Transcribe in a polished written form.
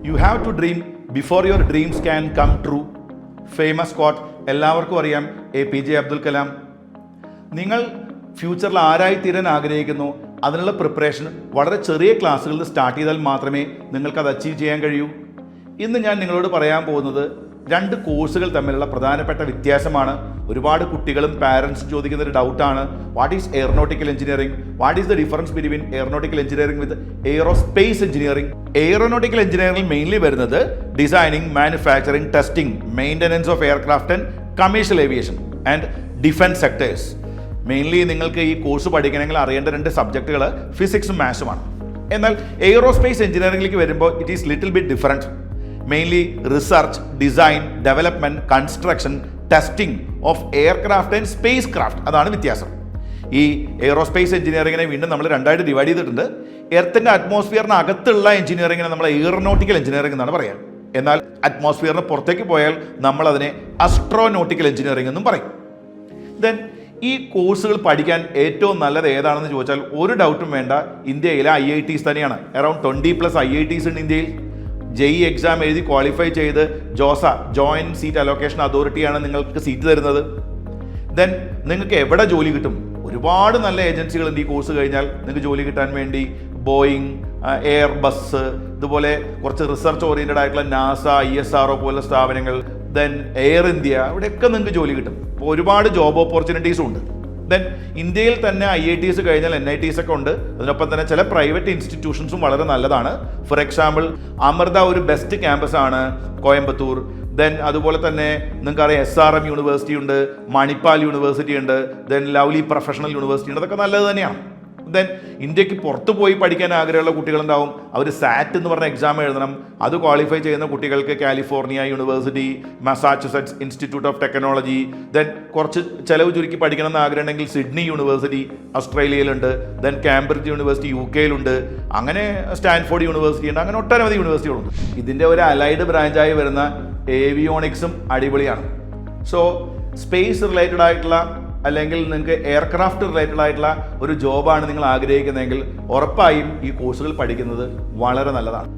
U have to dream before your dreams can come true. Famous quote എല്ലാവർക്കും അറിയാം, APJ Abdul Kalam. നിങ്ങൾ ഫ്യൂച്ചറിൽ ആരായി തീരാൻ ആഗ്രഹിക്കുന്നു, അതിനുള്ള പ്രിപ്പറേഷൻ വളരെ ചെറിയ ക്ലാസ്സുകളിൽ സ്റ്റാർട്ട് ചെയ്താൽ മാത്രമേ നിങ്ങൾക്കത് അച്ചീവ് ചെയ്യാൻ കഴിയൂ. ഇന്ന് ഞാൻ നിങ്ങളോട് പറയാൻ പോകുന്നത് 2 കോഴ്സുകൾ തമ്മിലുള്ള പ്രധാനപ്പെട്ട വ്യത്യാസമാണ്. ഒരുപാട് കുട്ടികളും പാരൻസും ചോദിക്കുന്ന ഒരു ഡൗട്ടാണ്, what is aeronautical engineering, what is the difference between aeronautical engineering with aerospace engineering. Aeronautical എഞ്ചിനീയറിംഗിൽ മെയിൻലി വരുന്നത് designing, manufacturing, testing, maintenance of aircraft and commercial aviation and defence sectors. Mainly നിങ്ങൾക്ക് ഈ കോഴ്സ് പഠിക്കണമെങ്കിൽ അറിയേണ്ട 2 സബ്ജക്റ്റുകൾ ഫിസിക്സും മാത്സുമാണ്. എന്നാൽ എയ്റോസ്പേസ് എഞ്ചിനീയറിംഗിലേക്ക് വരുമ്പോൾ it is little bit different. Mainly research, design, development, construction, testing of aircraft and space craft. അതാണ് വ്യത്യാസം. ഈ aerospace എഞ്ചിനീയറിംഗിനെ വീണ്ടും നമ്മൾ 2ആയിട്ട് ഡിവൈഡ് ചെയ്തിട്ടുണ്ട്. എർത്തിൻ്റെ അറ്റ്മോസ്ഫിയറിന് അകത്തുള്ള എഞ്ചിനീയറിംഗിനെ നമ്മൾ എയറോനോട്ടിക്കൽ എഞ്ചിനീയറിംഗ് എന്നാണ് പറയുക. എന്നാൽ അറ്റ്മോസ്ഫിയറിന് പുറത്തേക്ക് പോയാൽ നമ്മളതിനെ അസ്ട്രോനോട്ടിക്കൽ എഞ്ചിനീയറിംഗ് എന്നും പറയും. ദെൻ ഈ കോഴ്സുകൾ പഠിക്കാൻ ഏറ്റവും നല്ലത് ഏതാണെന്ന് ചോദിച്ചാൽ ഒരു ഡൗട്ടും വേണ്ട, ഇന്ത്യയിലെ IITs തന്നെയാണ്. അറൌണ്ട് 20+ IITs ഉണ്ട് ഇന്ത്യയിൽ. JEE എക്സാം എഴുതി ക്വാളിഫൈ ചെയ്ത് ജോയിൻറ്റ് സീറ്റ് അലോക്കേഷൻ അതോറിറ്റിയാണ് നിങ്ങൾക്ക് സീറ്റ് തരുന്നത്. ദെൻ നിങ്ങൾക്ക് എവിടെ ജോലി കിട്ടും? ഒരുപാട് നല്ല ഏജൻസികളുണ്ട് ഈ കോഴ്സ് കഴിഞ്ഞാൽ നിങ്ങൾക്ക് ജോലി കിട്ടാൻ വേണ്ടി. ബോയിങ്, എയർബസ്, ഇതുപോലെ കുറച്ച് റിസർച്ച് ഓറിയൻറ്റഡ് ആയിട്ടുള്ള നാസ, ISRO പോലുള്ള സ്ഥാപനങ്ങൾ, ദെൻ എയർ ഇന്ത്യ, ഇവിടെയൊക്കെ നിങ്ങൾക്ക് ജോലി കിട്ടും. അപ്പോൾ ഒരുപാട് ജോബ് ഓപ്പർച്യൂണിറ്റീസും ഉണ്ട്. ദെൻ ഇന്ത്യയിൽ തന്നെ IITs കഴിഞ്ഞാൽ NITs ഒക്കെ ഉണ്ട്. അതിനൊപ്പം തന്നെ ചില പ്രൈവറ്റ് ഇൻസ്റ്റിറ്റ്യൂഷൻസും വളരെ നല്ലതാണ്. ഫോർ എക്സാമ്പിൾ അമൃത ഒരു ബെസ്റ്റ് ക്യാമ്പസ് ആണ് കോയമ്പത്തൂർ. ദെൻ അതുപോലെ തന്നെ നിങ്ങൾക്കറിയാം SRM യൂണിവേഴ്സിറ്റി ഉണ്ട്, മണിപ്പാൽ യൂണിവേഴ്സിറ്റി ഉണ്ട്, ദെൻ ലവ്ലി പ്രൊഫഷണൽ യൂണിവേഴ്സിറ്റി ഉണ്ട്. അതൊക്കെ നല്ലത് തന്നെയാണ്. ദെൻ ഇന്ത്യക്ക് പുറത്ത് പോയി പഠിക്കാൻ ആഗ്രഹമുള്ള കുട്ടികളുണ്ടാവും. അവർ SAT എന്ന് പറഞ്ഞ എക്സാം എഴുതണം. അത് ക്വാളിഫൈ ചെയ്യുന്ന കുട്ടികൾക്ക് California university, Massachusetts Institute of Technology, then കുറച്ച് ചിലവ് ചുരുക്കി പഠിക്കണം എന്ന് ആഗ്രഹം ഉണ്ടെങ്കിൽ സിഡ്നി യൂണിവേഴ്സിറ്റി ഓസ്ട്രേലിയയിലുണ്ട്, ദെൻ കാംബ്രിഡ്ജ് യൂണിവേഴ്സിറ്റി UK യിലുണ്ട്, അങ്ങനെ സ്റ്റാൻഫോർഡ് യൂണിവേഴ്സിറ്റി ഉണ്ട്, അങ്ങനെ ഒട്ടനവധി യൂണിവേഴ്സിറ്റികളുണ്ട്. ഇതിൻ്റെ ഒരു അലൈഡ് ബ്രാഞ്ചായി വരുന്ന ഏവിയോണിക്സും അടിപൊളിയാണ്. സോ സ്പേസ് റിലേറ്റഡ് ആയിട്ടുള്ള അല്ലെങ്കിൽ നിങ്ങൾക്ക് എയർക്രാഫ്റ്റ് റിലേറ്റഡ് ആയിട്ടുള്ള ഒരു ജോബാണ് നിങ്ങൾ ആഗ്രഹിക്കുന്നതെങ്കിൽ ഉറപ്പായും ഈ കോഴ്സുകൾ പഠിക്കുന്നത് വളരെ നല്ലതാണ്.